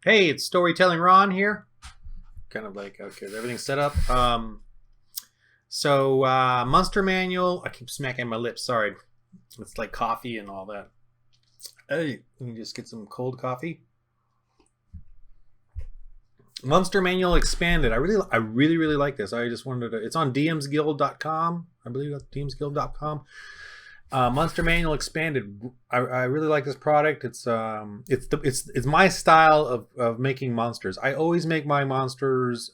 Hey, it's Storytelling Ron here. Kind of like, okay, everything's set up. Monster Manual. I keep smacking my lips. Sorry. It's like coffee and all that. Hey, let me just get some cold coffee. Monster Manual Expanded. I really like this. I just wanted to. It's on dmsguild.com. I believe that's dmsguild.com. Monster Manual Expanded. I really like this product. It's my style of making monsters. I always make my monsters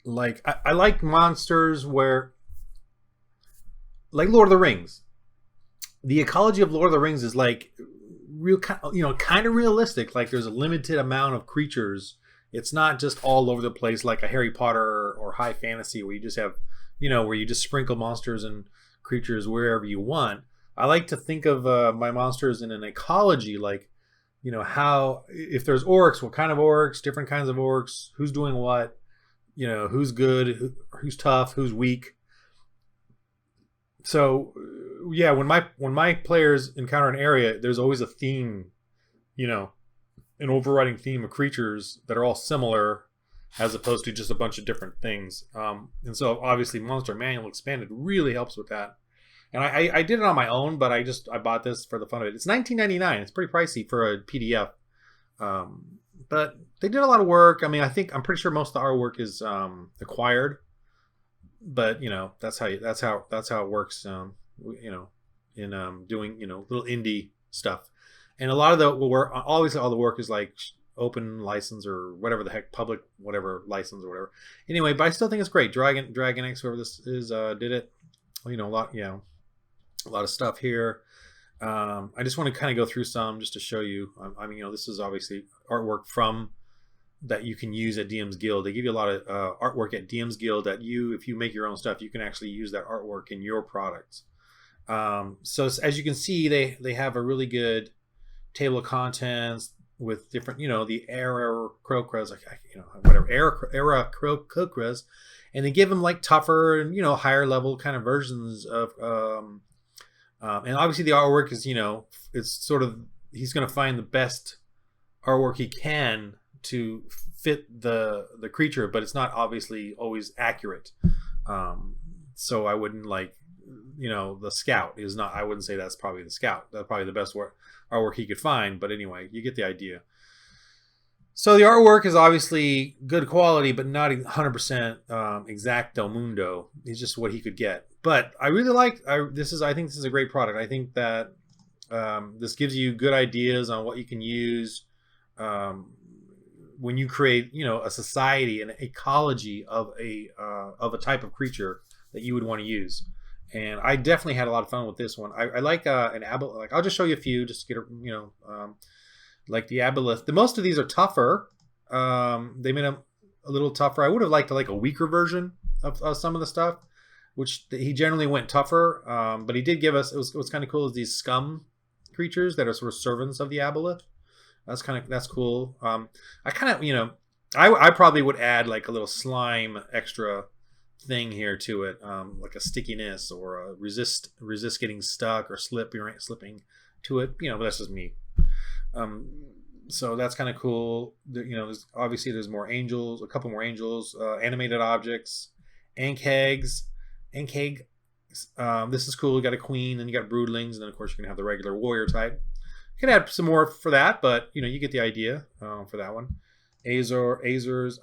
like I like monsters where, like Lord of the Rings. The ecology of Lord of the Rings is like real, kind of realistic. Like there's a limited amount of creatures. It's not just all over the place like a Harry Potter or high fantasy where you just have, where you just sprinkle monsters and creatures wherever you want. I like to think of my monsters in an ecology, like, how, if there's orcs, what kind of orcs, different kinds of orcs, who's doing what, who's good, who's tough, who's weak. So, yeah, when my players encounter an area, there's always a theme, an overriding theme of creatures that are all similar, as opposed to just a bunch of different things. And so, obviously, Monster Manual Expanded really helps with that. And I did it on my own, but I bought this for the fun of it. It's $19.99. It's pretty pricey for a PDF, but they did a lot of work. I mean, I'm pretty sure most of the artwork is acquired, but that's how it works. In doing little indie stuff, and a lot of the work, obviously, all the work is like open license or whatever the heck, public whatever license or whatever. Anyway, but I still think it's great. Dragon X, whoever this is, did it. A lot of stuff here. I just want to kind of go through some just to show you. This is obviously artwork from that you can use at DM's Guild. They give you a lot of artwork at DM's Guild that if you make your own stuff, you can actually use that artwork in your products. So as you can see, they have a really good table of contents with different, the era Crocras, era Crocras, and they give them like tougher and higher level kind of versions of. And obviously the artwork is, it's sort of, he's going to find the best artwork he can to fit the creature, but it's not obviously always accurate. So I wouldn't the scout is not, I wouldn't say that's probably the scout. That's probably the best artwork he could find. But anyway, you get the idea. So the artwork is obviously good quality, but not 100% exacto mundo. It's just what he could get. But I really like I think this is a great product. I think that this gives you good ideas on what you can use when you create, a society, an ecology of a type of creature that you would want to use. And I definitely had a lot of fun with this one. I like an aboleth. Like I'll just show you a few, just to get like the aboleth. The most of these are tougher. They made them a little tougher. I would have liked a weaker version of some of the stuff, which he generally went tougher. But he did give us. What's kind of cool is these scum creatures that are sort of servants of the aboleth. That's cool. I kind of I probably would add like a little slime extra thing here to it, like a stickiness or a resist getting stuck or slipping to it. But that's just me. So that's kind of cool. There's more angels, a couple more angels, animated objects, Ankhags. This is cool. You got a queen, and you got broodlings, and then of course you're gonna have the regular warrior type. You can add some more for that, but you get the idea for that one. Azors.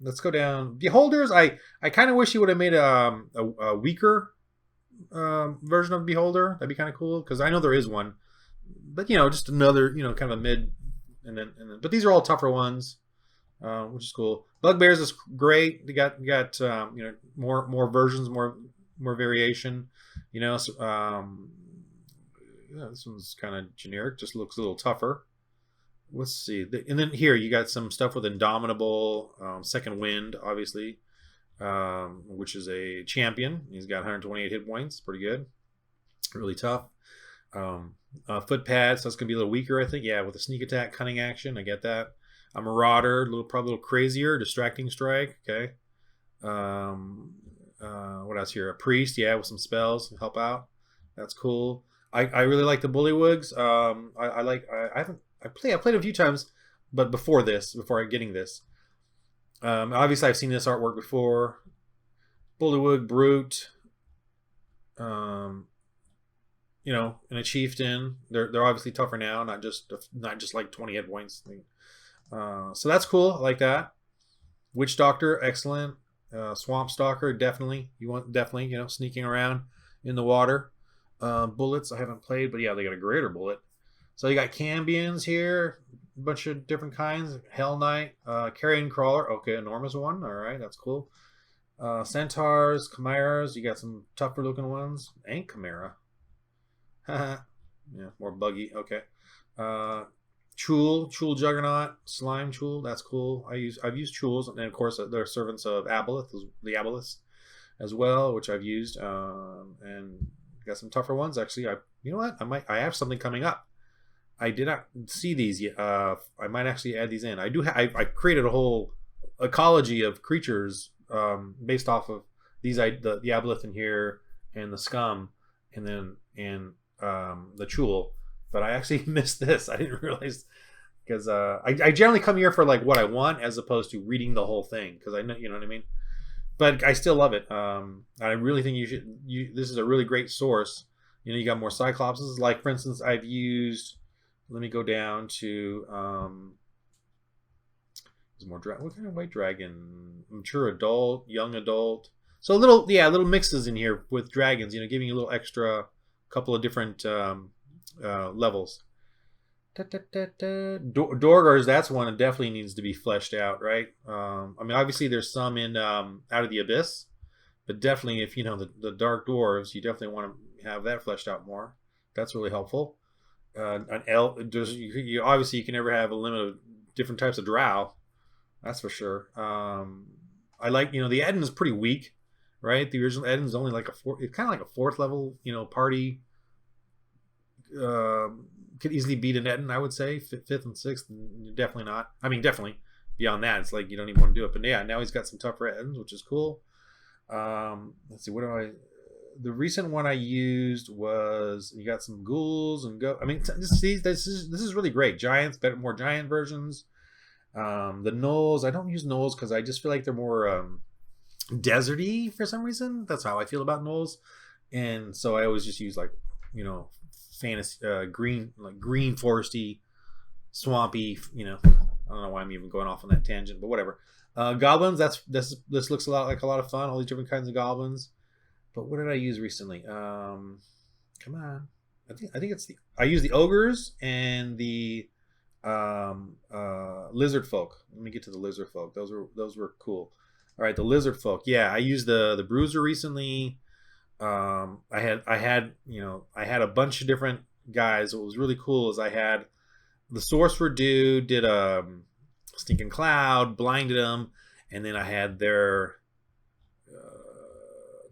Let's go down. Beholders. I kind of wish he would have made a weaker version of Beholder. That'd be kind of cool because I know there is one. But just another kind of a mid, and then but these are all tougher ones, which is cool. Bugbears is great. You got more versions, more variation. This one's kind of generic, just looks a little tougher. Let's see, and then here you got some stuff with Indomitable, Second Wind, obviously, which is a champion. He's got 128 hit points, pretty good, really tough. Footpad, so it's gonna be a little weaker, I think. Yeah, with a sneak attack, cunning action, I get that. A Marauder, probably a little crazier, distracting strike. Okay. What else here? A Priest, yeah, with some spells to help out. That's cool. I really like the Bullywugs. I played a few times. but before getting this, obviously I've seen this artwork before. Bullywug Brute, and a chieftain. They're obviously tougher now, not just like 20 hit points. So that's cool. I like that. Witch Doctor, excellent. Swamp Stalker, definitely. You want sneaking around in the water. Bullets I haven't played, but yeah, they got a greater bullet. So you got Cambions here, a bunch of different kinds. Hell Knight, Carrion Crawler, okay, enormous one. All right, that's cool. Centaurs, Chimeras, you got some tougher looking ones. And Chimera. Yeah, more buggy. Okay. Chul Juggernaut, Slime Chul, that's cool. I've used Chuls, and of course they're servants of Aboleth, the Aboleths as well, which I've used. And got some tougher ones actually. You know what? I have something coming up. I did not see these yet. I might actually add these in. I do. I created a whole ecology of creatures based off of these. The Aboleth in here and the Scum, and then the Chul. But I actually missed this. I didn't realize, because I generally come here for like what I want as opposed to reading the whole thing, because I know, you know what I mean. But I still love it. I really think you should. This is a really great source. You got more Cyclopses. Like for instance, I've used. Let me go down to. There's more what kind of white dragon? Mature adult, young adult. So little mixes in here with dragons. Giving you a little extra, couple of different. Levels. Dorgars, that's one that definitely needs to be fleshed out, right? Obviously there's some in Out of the Abyss, but definitely if the Dark Dwarves, you definitely want to have that fleshed out more. That's really helpful. An elf, obviously you can never have a limit of different types of drow. That's for sure. I like the Eden is pretty weak, right? The original Eden is only like it's kind of like a fourth level, party. Could easily beat an Eden, I would say. Fifth and sixth, definitely not. Definitely beyond that, it's like you don't even want to do it. But yeah, now he's got some tougher Edens, which is cool. Let's see, the recent one I used was, you got some ghouls and this is really great. Giants, more giant versions. The gnolls, I don't use gnolls because I just feel like they're more deserty for some reason. That's how I feel about gnolls, and so I always just use fantasy green foresty, swampy. I don't know why I'm even going off on that tangent, but whatever. Goblins, this looks a lot of fun. All these different kinds of goblins. But what did I use recently? Come on, I think I used the ogres and the lizard folk. Let me get to the lizard folk. Those were cool. All right, the lizard folk. Yeah, I used the bruiser recently. I had a bunch of different guys. What was really cool is I had the sorcerer dude did a stinking cloud, blinded him, and then I had their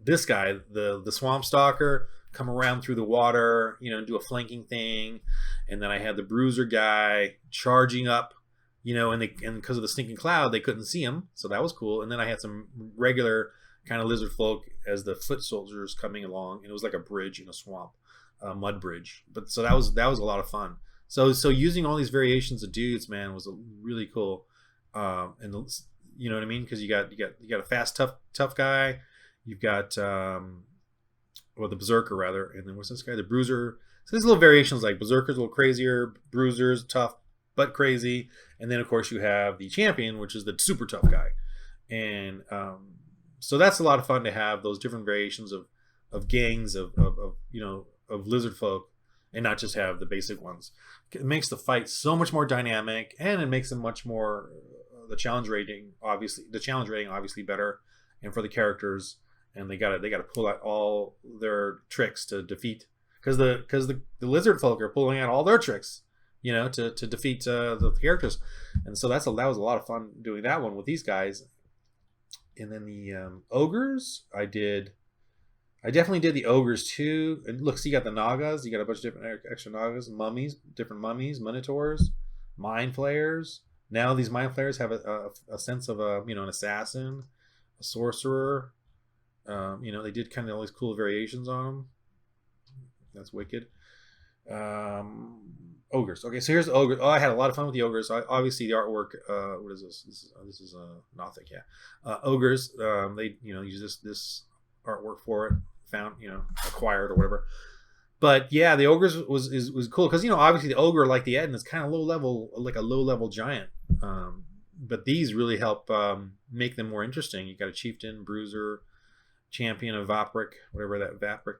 this guy, the swamp stalker, come around through the water, and do a flanking thing, and then I had the bruiser guy charging up, and because of the stinking cloud they couldn't see him, so that was cool. And then I had some regular kind of lizard folk as the foot soldiers coming along, and it was like a bridge in a swamp, a mud bridge. But so that was a lot of fun. So using all these variations of dudes, man, was really cool. And you know what I mean, because you got a fast tough guy, you've got the berserker rather, and then what's this guy, the bruiser. So there's little variations, like berserker's a little crazier, bruiser's tough but crazy, and then of course you have the champion, which is the super tough guy. And so that's a lot of fun to have those different variations of gangs of lizard folk, and not just have the basic ones. It makes the fight so much more dynamic, and it makes them much more the challenge rating obviously better, and for the characters, and they got to pull out all their tricks to defeat, because the lizard folk are pulling out all their tricks, to defeat the characters. And so that was a lot of fun doing that one with these guys. And then the ogres, I definitely did the ogres too. And look, so you got the Nagas, you got a bunch of different extra Nagas, different mummies, minotaurs, mind flayers. Now these mind flayers have a sense of an assassin, a sorcerer. They did kind of all these cool variations on them. That's wicked. Ogres. Okay, so here's the ogre. Oh, I had a lot of fun with the ogres. Obviously, the artwork. What is this? This is Nothic. Yeah, ogres. They use this artwork for it. Found acquired or whatever. But yeah, the ogres was cool because obviously the ogre like the Eden is kind of low level, like a low level giant. But these really help make them more interesting. You got a chieftain, bruiser, champion of Vapric, whatever that Vapric.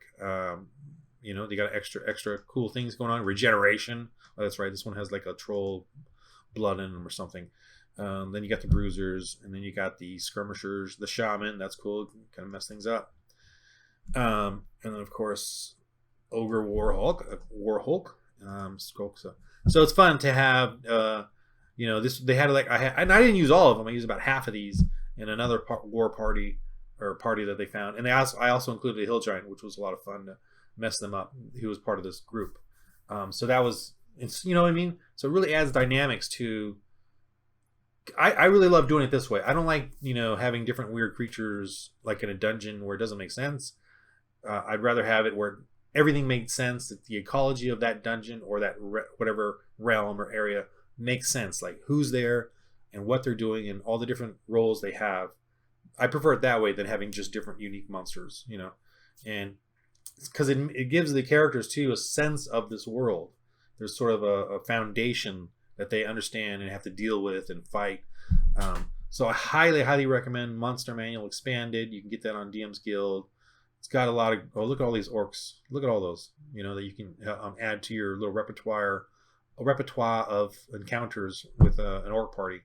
They got extra cool things going on. Regeneration. Oh, that's right. This one has like a troll blood in them or something. Then you got the bruisers, and then you got the skirmishers, the shaman. That's cool. Kind of mess things up. And then of course, ogre warhulk. So it's fun to have. This they had and I didn't use all of them. I used about half of these in another war party that they found, and I also included a hill giant, which was a lot of fun to mess them up. He was part of this group, so that was, you know what I mean. So it really adds dynamics to. I really love doing it this way. I don't like having different weird creatures like in a dungeon where it doesn't make sense. I'd rather have it where everything makes sense. That the ecology of that dungeon or that whatever realm or area makes sense. Like who's there and what they're doing and all the different roles they have. I prefer it that way than having just different unique monsters. And because it gives the characters too a sense of this world. There's sort of a foundation that they understand and have to deal with and fight. So I highly recommend Monster Manual Expanded. You can get that on DM's Guild. It's got a lot of look at all these orcs. Look at all those that you can add to your little repertoire of encounters with an orc party.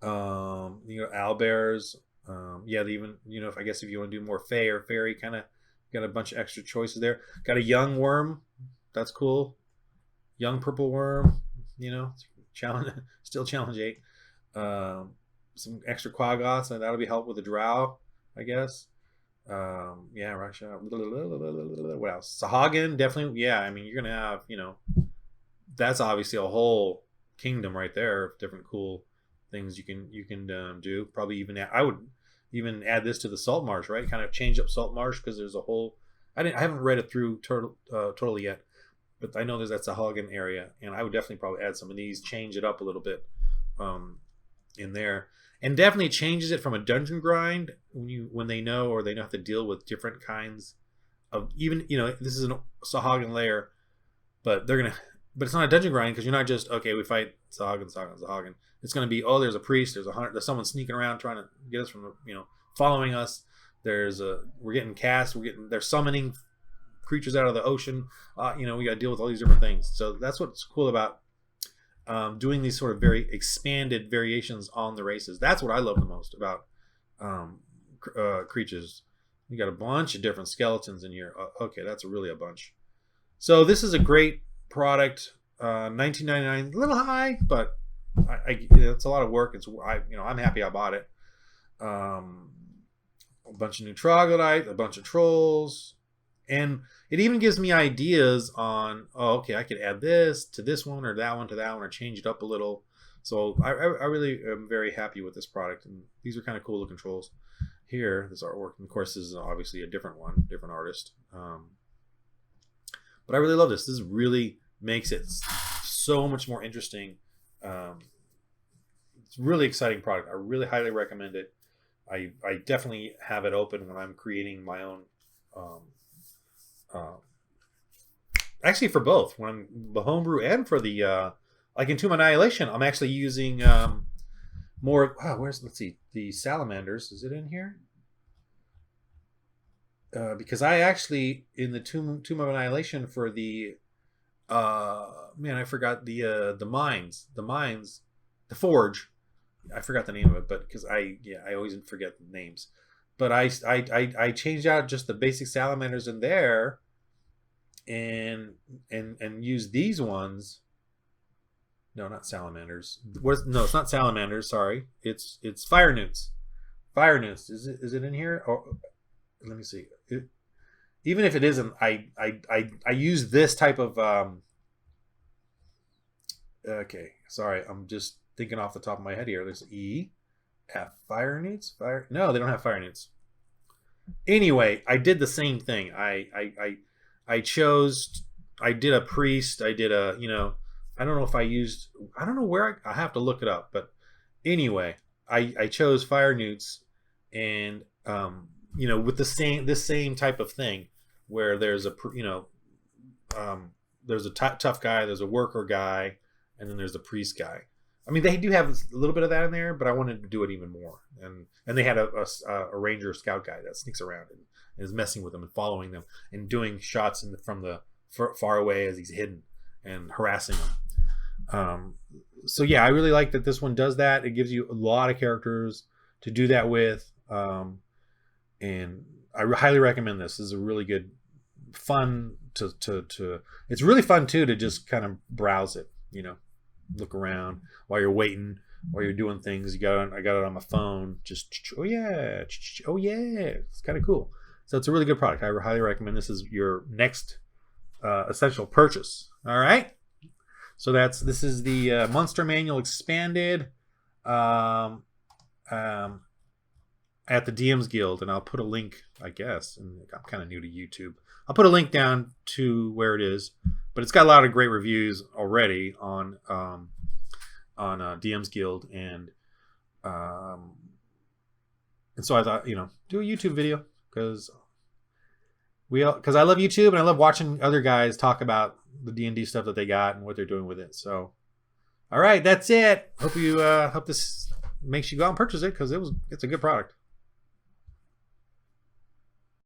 Owlbears. They even if I guess if you want to do more Fey or Fairy kind of. Got a bunch of extra choices there. Got a young worm. That's cool. Young purple worm. Challenge. Still challenge 8. Some extra Quaggoths, and that'll be help with the Drow, I guess. Russia. What else? Sahaugin, definitely. Yeah, I mean, you're gonna have. That's obviously a whole kingdom right there of different cool things you can do. Probably even I would even add this to the Saltmarsh, right? Kind of change up Saltmarsh because there's a whole. I haven't read it through totally yet, but I know there's that Sahaugin area, and I would definitely probably add some of these, change it up a little bit in there, and definitely changes it from a dungeon grind when they know have to deal with different kinds of even this is a Sahaugin layer, but it's not a dungeon grind because you're not just we fight Sahaugin. It's going to be there's a priest, there's someone sneaking around trying to get us from following us. We're getting cast, they're summoning creatures out of the ocean. We got to deal with all these different things. So that's what's cool about doing these sort of very expanded variations on the races. That's what I love the most about creatures. You got a bunch of different skeletons in here. That's really a bunch. So this is a great product. $19.99, a little high, but it's a lot of work. I'm happy I bought it. A bunch of new troglodyte, a bunch of trolls, and it even gives me ideas on I could add this to this one or that one to that one, or change it up a little. So I really am very happy with this product, and these are kind of cool looking trolls. Here, this artwork, and of course, this is obviously a different artist. But I really love this. This really makes it so much more interesting. It's a really exciting product. I really highly recommend it. I definitely have it open when I'm creating my own. Actually, for both, when I'm the homebrew and for the like in Tomb Annihilation, I'm actually using more. Let's see, the salamanders. Is it in here? Because I actually in the Tomb of Annihilation for the I forgot the mines, the forge. I forgot the name of it, but because I always forget the names. But I changed out just the basic salamanders in there, and use these ones. No, not salamanders. No, it's not salamanders. Sorry, it's fire newts. Fire newts. Is it in here? Or let me see. Even if it isn't, I use this type of. Okay, sorry, I'm just thinking off the top of my head here. There's fire newts. No, they don't have fire newts. Anyway, I did the same thing. I chose I did a priest. I did a, I don't know if I used, I don't know where I have to look it up, but anyway, I chose fire newts, and with this same type of thing, where there's a there's a tough guy, there's a worker guy, and then there's the priest guy. I mean, they do have a little bit of that in there, but I wanted to do it even more. And they had a ranger scout guy that sneaks around and is messing with them and following them and doing shots from the far away as he's hidden and harassing them. So yeah, I really like that this one does that. It gives you a lot of characters to do that with, and I highly recommend this. This is a really good, fun to. It's really fun too to just kind of browse it. Look around while you're waiting, while you're doing things. I got it on my phone. Just oh yeah, it's kind of cool. So it's a really good product. I highly recommend. This is your next essential purchase. All right. So this is the Monster Manual Expanded at the DM's Guild, and I'll put a link, I guess, and I'm kind of new to YouTube. I'll put a link down to where it is, but it's got a lot of great reviews already on DM's Guild, and so I thought, do a YouTube video because I love YouTube and I love watching other guys talk about the D&D stuff that they got and what they're doing with it. So, all right, that's it. Hope this makes you go out and purchase it because it's a good product.